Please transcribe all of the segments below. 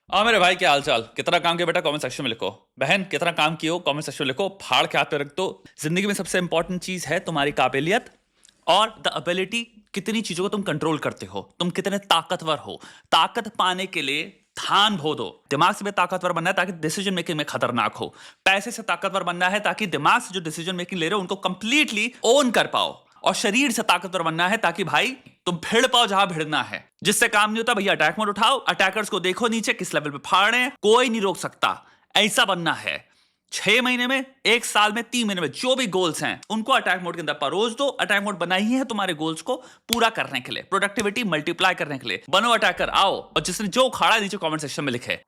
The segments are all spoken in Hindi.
मेरे भाई, क्या हाल चाल? कितना काम किया बेटा? कमेंट सेक्शन में लिखो। बहन, कितना काम किया? कमेंट सेक्शन में लिखो। फाड़ के हाथ पे रख दो। जिंदगी में सबसे इंपॉर्टेंट चीज है तुम्हारी काबिलियत और द एबिलिटी। कितनी चीजों को तुम कंट्रोल करते हो, तुम कितने ताकतवर हो। ताकत पाने के लिए ध्यान भो दो। दिमाग से भी ताकतवर बनना है ताकि डिसीजन मेकिंग में खतरनाक हो। पैसे से ताकतवर बनना है ताकि दिमाग से जो डिसीजन मेकिंग ले रहे हो उनको कंप्लीटली ओन कर पाओ। और शरीर से ताकतवर बनना है ताकि भाई तुम भिड़ पाओ जहां भिड़ना है। जिससे काम नहीं होता भैया, अटैक मोड उठाओ, अटैकर्स को देखो नीचे किस लेवल पे फाड़ रहे हैं, कोई नहीं रोक सकता। ऐसा बनना है। 6 महीने में, 1 साल में, 3 महीने में जो भी गोल्स हैं उनको अटैक मोड के अंदर परोस दो। अटैक मोड बना ही है तुम्हारे गोल्स को पूरा करने के लिए, प्रोडक्टिविटी मल्टीप्लाई करने के लिए। बनो अटैकर, आओ। और जिसने जो उखाड़ा नीचे कमेंट सेक्शन में लिखे।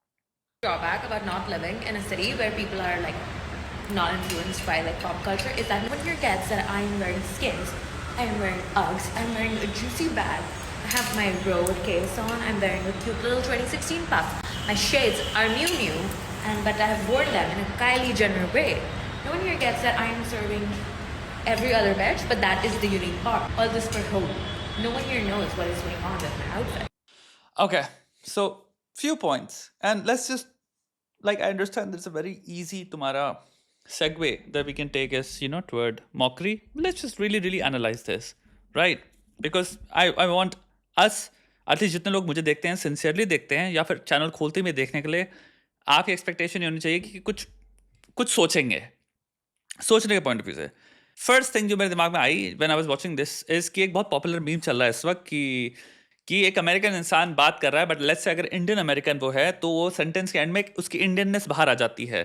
Drawback about not living in a city where people are like not influenced by like pop culture is that when you get that I'm wearing Skims, I'm wearing Uggs, I'm wearing a juicy bag, I have my road case on, I'm wearing a cute little 2016 puff, my shades are Miu Miu, and but I have worn them in a Kylie Jenner way. No one here gets that I am serving every other veg, but that is the unique part. All this for whom? No one here knows what is going on with my outfit. Okay, so few points, and let's just, like, I understand there's a very easy तुम्हारा segue that we can take as toward mockery. Let's just really analyze this, right? Because I want us, at least जितने लोग मुझे देखते हैं, सिंसियरली देखते हैं या फिर चैनल खोलते में देखने के लिए, आपकी एक्सपेक्टेशन ये होनी चाहिए कि कुछ कुछ सोचेंगे। सोचने के पॉइंट ऑफ व्यू से फर्स्ट थिंग जो मेरे दिमाग में I when I was watching this is कि एक बहुत पॉपुलर मीम चल रहा है इस वक्त कि एक अमेरिकन इंसान बात कर रहा है, बट लेट्स से अगर इंडियन अमेरिकन वो है तो वो सेंटेंस के एंड में उसकी इंडियननेस बाहर आ जाती है।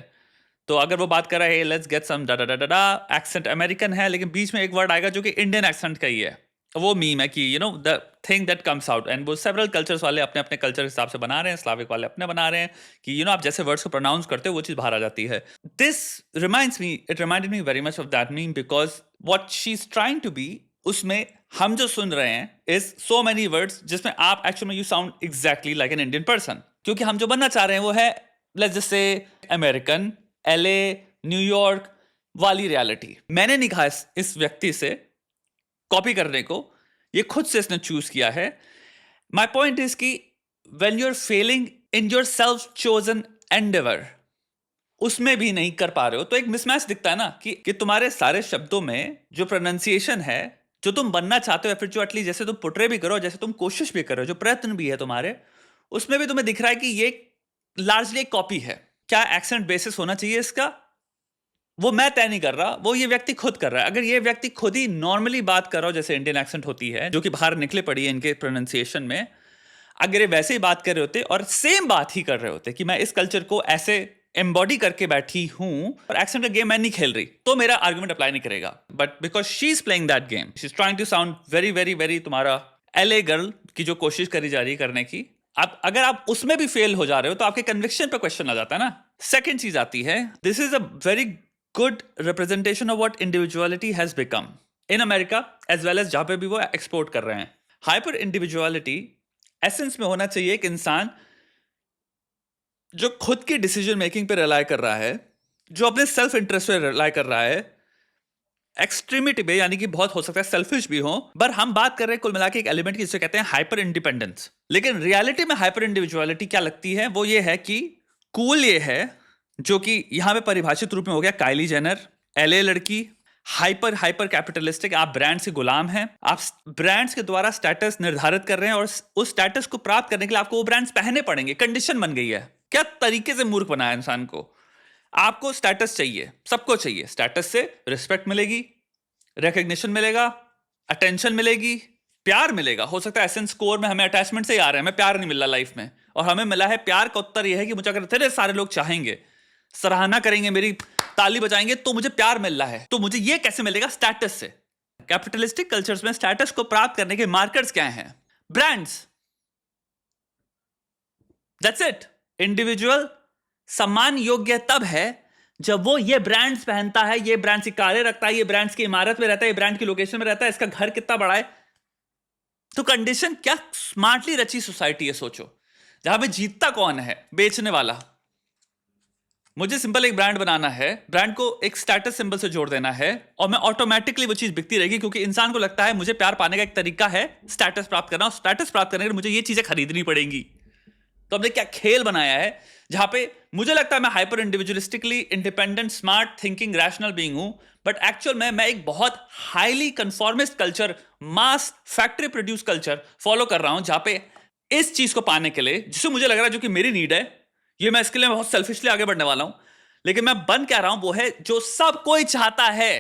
तो अगर वो बात कर रहा है लेट्स गेट सम डा डा डा डा, एक्सेंट अमेरिकन है लेकिन बीच में एक वर्ड आएगा जो कि इंडियन एक्सेंट का ही है। वो मीम है कि the thing that comes out, and वो सेवरल कल्चर्स वाले अपने अपने कल्चर के हिसाब से बना रहे हैं, स्लाविक वाले अपने बना रहे हैं कि आप जैसे वर्ड्स को प्रोनाउंस करते हो वो चीज़ बाहर आ जाती है। This reminds me, it reminded me very much of that meme because what she is trying to be, उसमें हम जो सुन रहे हैं इज सो मेनी वर्ड्स जिसमें आप एक्चुअली में you sound exactly like an Indian person. क्योंकि हम जो बनना चाह रहे हैं वो है let's just say American, LA, New York वाली रियलिटी। मैंने नहीं कहा इस व्यक्ति से कॉपी करने को, ये खुद से इसने चूज किया है। माई पॉइंट इज कि when you are failing in your self chosen endeavour, उसमें भी नहीं कर पा रहे हो तो एक मिसमैच दिखता है ना कि तुम्हारे सारे शब्दों में जो प्रोनाउंसिएशन है, जो तुम बनना चाहते हो या फिर जो एटलीस्ट जैसे तुम पुटरे भी करो, जैसे तुम कोशिश भी करो, जो प्रयत्न भी है तुम्हारे, उसमें भी तुम्हें दिख रहा है कि ये लार्जली एक कॉपी है। क्या एक्सेंट बेसिस होना चाहिए इसका, वो मैं तय नहीं कर रहा, वो ये व्यक्ति खुद कर रहा है। अगर ये व्यक्ति खुद ही नॉर्मली बात कर रहा हो जैसे इंडियन एक्सेंट होती है जो कि बाहर निकले पड़ी है इनके प्रोनाउंसिएशन में, अगर ये वैसे ही बात कर रहे होते और सेम बात ही कर रहे होते कि मैं इस कल्चर को ऐसे एम्बॉडी करके बैठी हूं और एक्सेंट का गेम मैं नहीं खेल रही, तो मेरा आर्गुमेंट अप्लाई नहीं करेगा। But because she is playing that game, she is trying to sound very very very तुम्हारा एलए गर्ल की जो कोशिश करी जा रही है करने की, अब अगर आप उसमें भी फेल हो जा रहे हो तो आपके कन्विक्शन पे क्वेश्चन आ जाता है ना। सेकेंड चीज आती है, this is a very good representation of what individuality has become in America as well as जहां पे भी वो एक्सपोर्ट कर रहे हैं। हाइपर इंडिविजुअलिटी एसेंस में होना चाहिए एक इंसान जो खुद की डिसीजन मेकिंग पे रिलाई कर रहा है, जो अपने सेल्फ इंटरेस्ट पे रिलाई कर रहा है, एक्सट्रीमिटी पे, यानी कि बहुत हो सकता है सेल्फिश भी हो, पर हम बात कर रहे हैं कुल मिला के एक एलिमेंट की जिसे कहते हैं हाइपर इंडिपेंडेंस। लेकिन रियलिटी में हाइपर इंडिविजुअलिटी क्या लगती है, वो ये है कि कूल ये है जो कि यहां पे परिभाषित रूप में हो गया काइली जेनर, एलए लड़की, हाइपर हाइपर कैपिटलिस्टिक। आप ब्रांड्स के गुलाम हैं, आप ब्रांड्स के द्वारा स्टेटस निर्धारित कर रहे हैं और उस स्टेटस को प्राप्त करने के लिए आपको वो ब्रांड्स पहनने पड़ेंगे, कंडीशन बन गई है। क्या तरीके से मूर्ख बनाया इंसान को। आपको स्टेटस चाहिए, सबको चाहिए। स्टेटस से रिस्पेक्ट मिलेगी, रिकग्निशन मिलेगा, अटेंशन मिलेगी, प्यार मिलेगा। हो सकता है एसेंस कोर में हमें अटैचमेंट से ही आ रहा है, हमें प्यार नहीं मिल रहा लाइफ में, और हमें मिला है प्यार का उत्तर यह है कि मुझे अगर इतने सारे लोग चाहेंगे, सराहना करेंगे, मेरी ताली बजाएंगे तो मुझे प्यार मिल रहा है। तो मुझे ये कैसे मिलेगा? स्टेटस से। कैपिटलिस्टिक कल्चर्स में स्टेटस को प्राप्त करने के मार्कर्स क्या हैं? ब्रांड्स। That's it. इंडिविजुअल सम्मान योग्य तब है जब वो ये ब्रांड्स पहनता है, ये ब्रांड्स की कारें रखता है, ये ब्रांड्स की इमारत में रहता है, ये ब्रांड की लोकेशन में रहता है, इसका घर कितना बड़ा है। तो कंडीशन क्या स्मार्टली रची सोसाइटी है, सोचो। जहां पे जीतता कौन है? बेचने वाला। मुझे सिंपल एक ब्रांड बनाना है, ब्रांड को एक स्टेटस सिंबल से जोड़ देना है और मैं ऑटोमेटिकली वो चीज बिकती रहेगी, क्योंकि इंसान को लगता है मुझे प्यार पाने का एक तरीका है स्टेटस प्राप्त करना, और स्टेटस प्राप्त करने के लिए मुझे ये चीजें खरीदनी पड़ेंगी। तो हमने क्या खेल बनाया है जहां पे मुझे लगता है मैं hyper individualistically independent smart thinking rational being हूं, बट एक्चुअल में मैं एक बहुत highly conformist culture, mass factory produce culture follow कर रहा हूं, जहां पे इस चीज को पाने के लिए जिसे मुझे लग रहा है जो कि मेरी नीड है, ये मैं इसके लिए बहुत सेल्फिशली आगे बढ़ने वाला हूं, लेकिन मैं बन क्या रहा हूं वो है जो सब कोई चाहता है,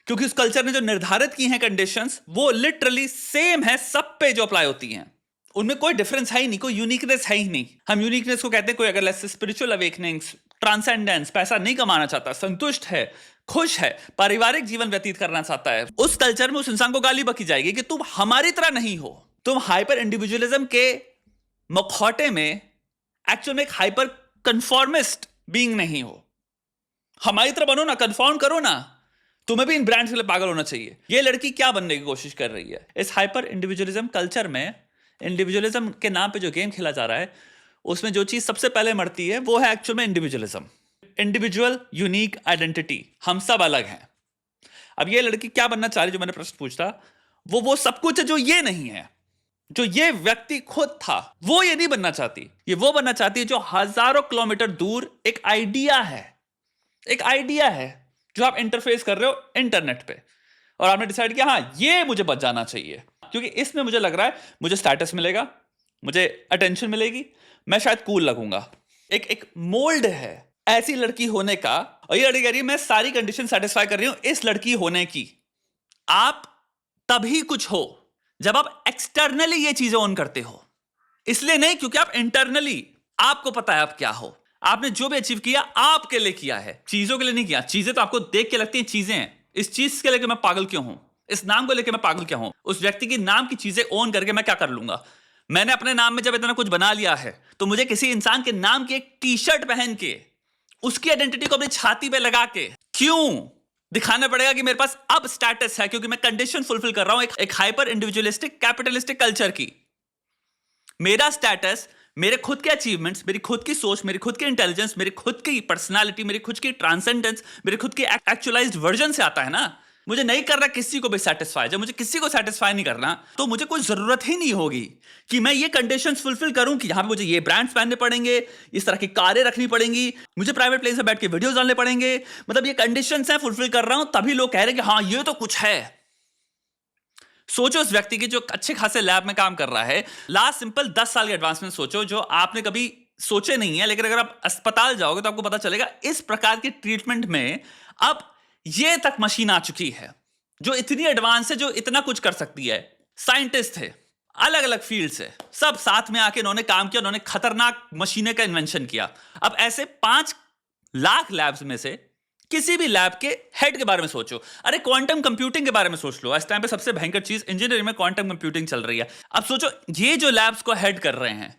क्योंकि उस कल्चर ने जो निर्धारित की हैं कंडीशंस वो लिटरली सेम है सब पे जो अप्लाई होती हैं, उनमें कोई डिफरेंस है ही नहीं, कोई यूनिकनेस है ही नहीं। हम यूनिकनेस को कहते हैं कोई अगर स्पिरिचुअल अवेकनिंग्स, ट्रांसेंडेंस, पैसा नहीं कमाना चाहता, संतुष्ट है, खुश है, पारिवारिक जीवन व्यतीत करना चाहता है, उस कल्चर में उस इंसान को गाली बकी जाएगी कि तुम हमारी तरह नहीं हो, तुम हाइपर इंडिविजुअलिज्म के मखौटे में एक्चुअल में एक हाइपर कंफॉर्मिस्ट बीइंग नहीं हो, हमारी तरह बनो ना, कंफॉर्म करो ना, तुम्हें भी इन ब्रांड्स के लिए पागल होना चाहिए। ये लड़की क्या बनने की कोशिश कर रही है इस हाइपर इंडिविजुअलिज्म कल्चर में? इंडिविजुअलिज्म के नाम पे जो गेम खेला जा रहा है उसमें जो चीज सबसे पहले मरती है वो है एक्चुअल में इंडिविजुअलिज्म, इंडिविजुअल यूनिक आइडेंटिटी, हम सब अलग हैं। अब ये लड़की क्या बनना चाह रही, जो मैंने प्रश्न पूछा, वो सब कुछ है जो ये नहीं है, जो ये व्यक्ति खुद था वो ये नहीं बनना चाहती, ये वो बनना चाहती है जो हजारों किलोमीटर दूर एक आइडिया है, एक आइडिया है जो आप इंटरफेस कर रहे हो इंटरनेट पे, और आपने डिसाइड किया हाँ ये मुझे बच जाना चाहिए, क्योंकि इसमें मुझे लग रहा है मुझे स्टेटस मिलेगा, मुझे अटेंशन मिलेगी, मैं शायद कूल लगूंगा। एक मोल्ड है ऐसी लड़की होने का, और ये लड़की कह रही है मैं सारी कंडीशन सेटिस्फाई कर रही हूं इस लड़की होने की। आप तभी कुछ हो जब आप एक्सटर्नली ये चीजें ऑन करते हो, इसलिए नहीं क्योंकि आप इंटरनली आपको पता है आप क्या हो, आपने जो भी अचीव किया आपके लिए किया है, चीजों के लिए नहीं किया। चीजें तो आपको देख के लगती हैं चीजें हैं, इस चीज के लेकर मैं पागल क्यों हूं, इस नाम को लेकर मैं पागल क्यों हूं, उस व्यक्ति की नाम की चीजें ओन करके मैं क्या कर लूंगा। मैंने अपने नाम में जब इतना कुछ बना लिया है तो मुझे किसी इंसान के नाम की एक टी शर्ट पहन के उसकी आइडेंटिटी को अपनी छाती पे लगा के क्यों दिखाना पड़ेगा कि मेरे पास अब स्टेटस है, क्योंकि मैं कंडीशन फुलफिल कर रहा हूं एक हाइपर इंडिविजुअलिस्टिक कैपिटलिस्टिक कल्चर की। मेरा स्टेटस, मेरे खुद के अचीवमेंट्स, मेरी खुद की सोच, मेरी खुद की इंटेलिजेंस, मेरी खुद की पर्सनालिटी, मेरी खुद की ट्रांसेंडेंस, मेरे खुद की एक्चुअलाइज्ड वर्जन से आता है ना। मुझे नहीं करना किसी को भी सेटिस्फाई, जब मुझे किसी को सेटिस्फाई नहीं करना तो मुझे कोई जरूरत ही नहीं होगी कि मैं ये कंडीशंस फुलफिल करूं कि यहां पे मुझे ये ब्रांड्स पहनने पड़ेंगे, इस तरह की कारें रखनी पड़ेंगी, मुझे प्राइवेट प्लेस में बैठ के वीडियोस डालने पड़ेंगे, मतलब ये कंडीशंस हैं फुलफिल कर रहा हूं तभी लोग कह रहे हैं कि हाँ ये तो कुछ है। सोचो उस व्यक्ति की जो अच्छे खासे लैब में काम कर रहा है, लास्ट सिंपल 10 साल के एडवांसमेंट सोचो जो आपने कभी सोचे नहीं है, लेकिन अगर आप अस्पताल जाओगे तो आपको पता चलेगा इस प्रकार के ट्रीटमेंट में अब ये तक मशीन आ चुकी है जो इतनी एडवांस है, जो इतना कुछ कर सकती है। साइंटिस्ट थे अलग अलग फील्ड से, सब साथ में आके उन्होंने काम किया, उन्होंने खतरनाक मशीनें का इन्वेंशन किया। अब ऐसे 5 लाख लैब्स में से किसी भी लैब के हेड के बारे में सोचो, अरे क्वांटम कंप्यूटिंग के बारे में सोच लो, इस टाइम पे सबसे भयंकर चीज इंजीनियरिंग में क्वांटम कंप्यूटिंग चल रही है। अब सोचो ये जो लैब्स को हेड कर रहे हैं,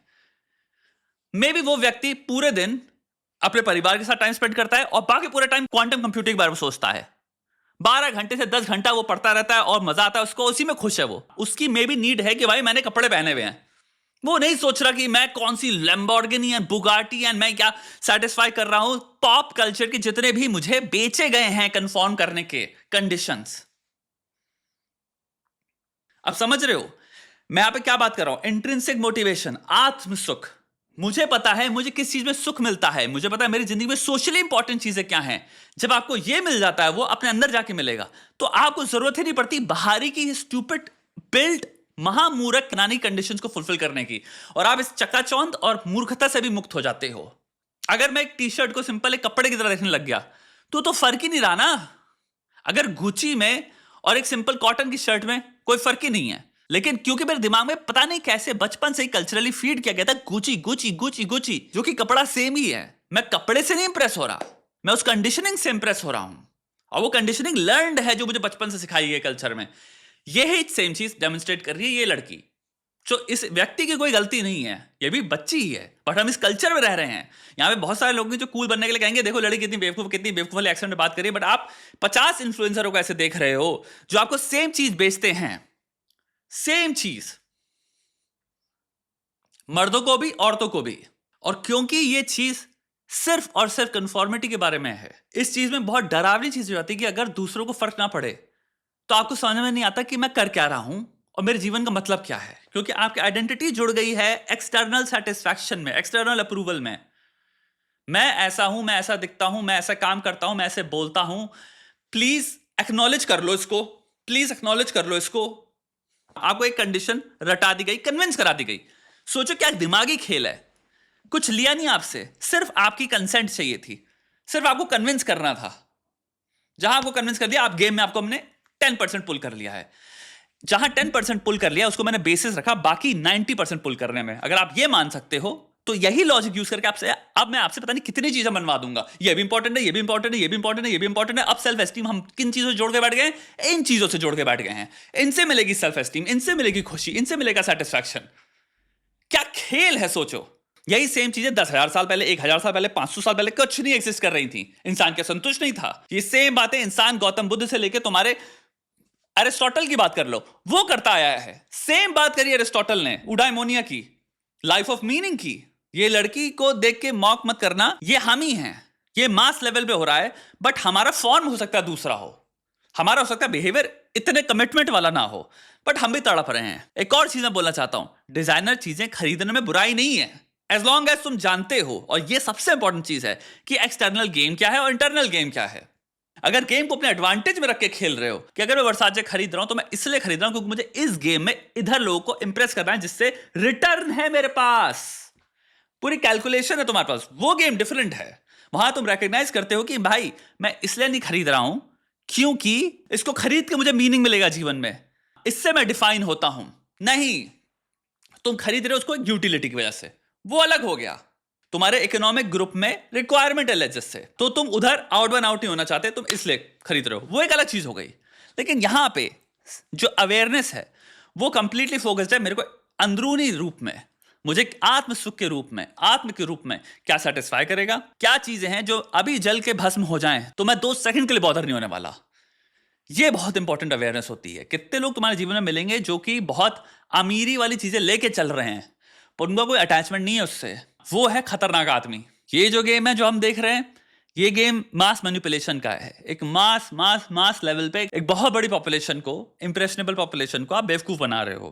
मे बी वो व्यक्ति पूरे दिन अपने परिवार के साथ टाइम स्पेंड करता है और बाकी पूरा टाइम क्वांटम कंप्यूटिंग के बारे में सोचता है। 12 घंटे से 10 घंटा वो पढ़ता रहता है और मजा आता है उसको, उसी में खुश है वो। उसकी मे बी नीड है कि भाई मैंने कपड़े पहने हुए हैं, वो नहीं सोच रहा कि मैं कौन सी लैम्बोर्गिनी एंड बुगाटी एंड मैं क्या सेटिस्फाई कर रहा हूं पॉप कल्चर के जितने भी मुझे बेचे गए हैं कंफॉर्म करने के कंडीशंस। अब समझ रहे हो मैं यहां पे क्या बात कर रहा हूं? इंट्रिंसिक मोटिवेशन, आत्म सुख। मुझे पता है मुझे किस चीज में सुख मिलता है, मुझे पता है मेरी जिंदगी में सोशली इंपॉर्टेंट चीजें क्या हैं। जब आपको यह मिल जाता है वो अपने अंदर जाके मिलेगा, तो आपको जरूरत ही नहीं पड़ती बाहरी की स्टूपिड बिल्ड महामूर्ख बनानी कंडीशंस को फुलफिल करने की, और आप इस चकाचौंध और मूर्खता से भी मुक्त हो जाते हो। अगर मैं एक टी शर्ट को सिंपल एक कपड़े की तरह देखने लग गया तो फर्क ही नहीं रहा ना। अगर गुची में और एक सिंपल कॉटन की शर्ट में कोई फर्क ही नहीं है, लेकिन क्योंकि मेरे दिमाग में पता नहीं कैसे बचपन से ही कल्चरली फीड किया गया था गुची गुची गुची गुची, जो कि कपड़ा सेम ही है। मैं कपड़े से नहीं इंप्रेस हो रहा, मैं उस कंडीशनिंग से इंप्रेस हो रहा हूं, और वो कंडीशनिंग लर्नड है जो मुझे बचपन से सिखाई है कल्चर में। यही सेम चीज डेमोन्स्ट्रेट कर रही है ये लड़की। जो इस व्यक्ति की कोई गलती नहीं है, ये भी बच्ची ही है, बट हम इस कल्चर में रह रहे हैं। यहाँ पे बहुत सारे लोग हैं जो कूल बनने के लिए कहेंगे देखो लड़की कितनी बेवकूफ वाले एक्सेंट में बात करिए, बट आप 50 इन्फ्लुएंसरों को ऐसे देख रहे हो जो आपको सेम चीज बेचते हैं, सेम चीज, मर्दों को भी औरतों को भी। और क्योंकि ये चीज सिर्फ और सिर्फ कंफॉर्मिटी के बारे में है, इस चीज में बहुत डरावनी चीज हो जाती है कि अगर दूसरों को फर्क ना पड़े तो आपको समझ में नहीं आता कि मैं कर क्या रहा हूं और मेरे जीवन का मतलब क्या है, क्योंकि आपकी आइडेंटिटी जुड़ गई है एक्सटर्नल सेटिस्फैक्शन में, एक्सटर्नल अप्रूवल में। मैं ऐसा हूं, मैं ऐसा दिखता हूं, मैं ऐसा काम करता हूं, मैं ऐसे बोलता हूं। प्लीज एक्नॉलेज कर लो इसको, प्लीज एक्नॉलेज कर लो इसको। आपको एक कंडीशन रटा दी गई, कन्विंस करा दी गई। सोचो क्या दिमागी खेल है। कुछ लिया नहीं आपसे, सिर्फ आपकी कंसेंट चाहिए थी, सिर्फ आपको कन्विंस करना था। जहां आपको कन्विंस कर दिया, आप गेम में आपको हमने 10% पुल कर लिया है। जहां 10% पुल कर लिया उसको मैंने बेसिस रखा बाकी 90% पुल करने में। अगर आप ये मान सकते हो तो यही लॉजिक यूज करके आपसे अब मैं आपसे पता नहीं कितनी चीजें बनवा दूंगा। ये भी इंपॉर्टेंट है, ये भी इंपॉर्टेंट है, ये भी इंपॉर्टेंट है, ये भी इंपॉर्टेंट है। अब सेल्फ एस्टीम हम किन चीजों से जोड़ के बैठ गए हैं? इन चीजों से जोड़ के बैठ गए हैं। इनसे मिलेगी सेल्फ एस्टीम, इनसे मिलेगी खुशी, इनसे मिलेगा सेटिस्फैक्शन। क्या खेल है सोचो। यही सेम चीजें 10,000 साल पहले, 1,000 साल पहले, 500 साल पहले कुछ नहीं एग्जिस्ट कर रही थी। इंसान क्या संतुष्ट नहीं था? ये सेम बातें इंसान गौतम बुद्ध से लेके तुम्हारे एरिस्टोटल की बात कर लो, वो करता आया है। सेम बात करी एरिस्टोटल ने उडाइमोनिया की, लाइफ ऑफ मीनिंग की। ये लड़की को देख के मॉक मत करना, ये हम ही हैं। ये मास लेवल पे हो रहा है, बट हमारा फॉर्म हो सकता है दूसरा हो, हमारा हो सकता है बिहेवियर इतने कमिटमेंट वाला ना हो, बट हम भी तड़प रहे हैं। एक और चीज मैं बोलना चाहता हूं, डिजाइनर चीजें खरीदने में बुराई नहीं है, एज लॉन्ग एज तुम जानते हो। और ये सबसे इंपॉर्टेंट चीज है कि एक्सटर्नल गेम क्या है और इंटरनल गेम क्या है। अगर गेम को अपने एडवांटेज में रख के खेल रहे हो कि अगर मैं वर्साचे खरीद रहा हूं तो मैं इसलिए खरीद रहा हूं क्योंकि मुझे इस गेम में इधर लोगों को इंप्रेस करना है, जिससे रिटर्न है मेरे पास, पूरी कैलकुलेशन है तुम्हारे पास, वो गेम डिफरेंट है। वहां तुम रिकॉग्नाइज करते हो कि भाई मैं इसलिए नहीं खरीद रहा हूं क्योंकि इसको खरीद के मुझे मीनिंग मिलेगा जीवन में, इससे मैं डिफाइन होता हूं। नहीं, तुम खरीद रहे हो उसको एक यूटिलिटी की वजह से, वो अलग हो गया। तुम्हारे इकोनॉमिक ग्रुप में रिक्वायरमेंट है लेजस से, तो तुम उधर आउट वन आउट नहीं होना चाहते, तुम इसलिए खरीद रहे हो, वो एक अलग चीज हो गई। लेकिन यहां पे जो अवेयरनेस है वो कंप्लीटली फोकस्ड है मेरे को अंदरूनी रूप में, मुझे आत्म सुख के रूप में, आत्म के रूप में क्या सेटिस्फाई करेगा, क्या चीजें हैं जो अभी जल के भस्म हो जाएं तो मैं 2 सेकंड के लिए बॉदर नहीं होने वाला। ये बहुत इंपॉर्टेंट अवेयरनेस होती है। कितने लोग तुम्हारे जीवन में मिलेंगे जो कि बहुत अमीरी वाली चीजें लेके चल रहे हैं पर उनका कोई अटैचमेंट नहीं है उससे, वो है खतरनाक आदमी। ये जो गेम है जो हम देख रहे हैं, ये गेम मास मैनिपुलेशन का है। एक मास मास मास लेवल पे एक बहुत बड़ी पॉपुलेशन को, इंप्रेशनेबल पॉपुलेशन को आप बेवकूफ बना रहे हो।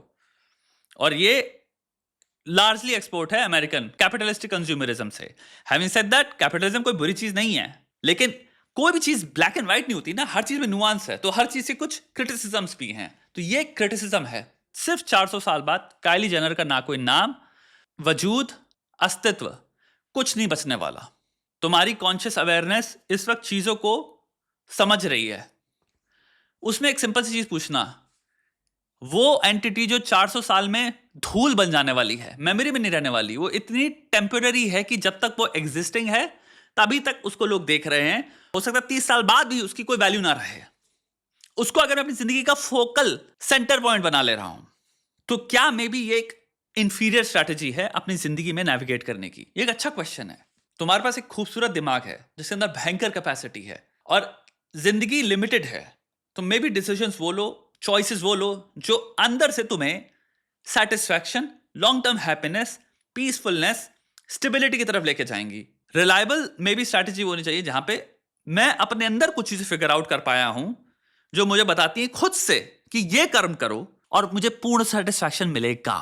और ये लार्जली एक्सपोर्ट है अमेरिकन कैपिटलिस्टिक कंज्यूमरिज्म से। हैविंग सेड दैट, कैपिटलिज्म कोई बुरी चीज नहीं है, लेकिन कोई भी चीज ब्लैक एंड व्हाइट नहीं होती ना, हर चीज में नुआंस है, तो हर चीज से कुछ क्रिटिसिज्म्स भी हैं। तो ये क्रिटिसिज्म है। सिर्फ 400 साल बाद काइली जेनर का ना कोई नाम, वजूद, अस्तित्व, कुछ नहीं बचने वाला। तुम्हारी कॉन्शियस अवेयरनेस इस वक्त चीजों को समझ रही है। उसमें एक सिंपल सी चीज पूछना, वो एंटिटी जो 400 साल में धूल बन जाने वाली है, मेमोरी में नहीं रहने वाली, वो इतनी टेम्पररी है कि जब तक वो एग्जिस्टिंग है तभी तक उसको लोग देख रहे हैं। हो सकता है 30 साल बाद भी उसकी कोई वैल्यू ना रहे। उसको अगर मैं अपनी जिंदगी का फोकल सेंटर पॉइंट बना ले रहा हूं, तो क्या मे बी ये एक इंफीरियर स्ट्रैटेजी है अपनी जिंदगी में नेविगेट करने की? ये एक अच्छा क्वेश्चन है। तुम्हारे पास एक खूबसूरत दिमाग है जिसके अंदर भयंकर कैपेसिटी है और जिंदगी लिमिटेड है, तो मे बी डिसीजंस वो लो, चॉइसेस वो लो जो अंदर से तुम्हें satisfaction, long term happiness, peacefulness, stability की तरफ लेके जाएंगी। रिलायबल मे बी स्ट्रैटेजी होनी चाहिए जहां पे मैं अपने अंदर कुछ चीजें फिगर आउट कर पाया हूं जो मुझे बताती है खुद से कि ये कर्म करो और मुझे पूर्ण सेटिस्फैक्शन मिलेगा,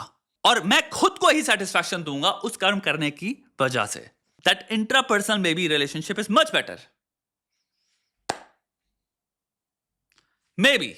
और मैं खुद को ही सेटिस्फैक्शन दूंगा उस कर्म करने की वजह से। That intrapersonal may be relationship is much better, may be.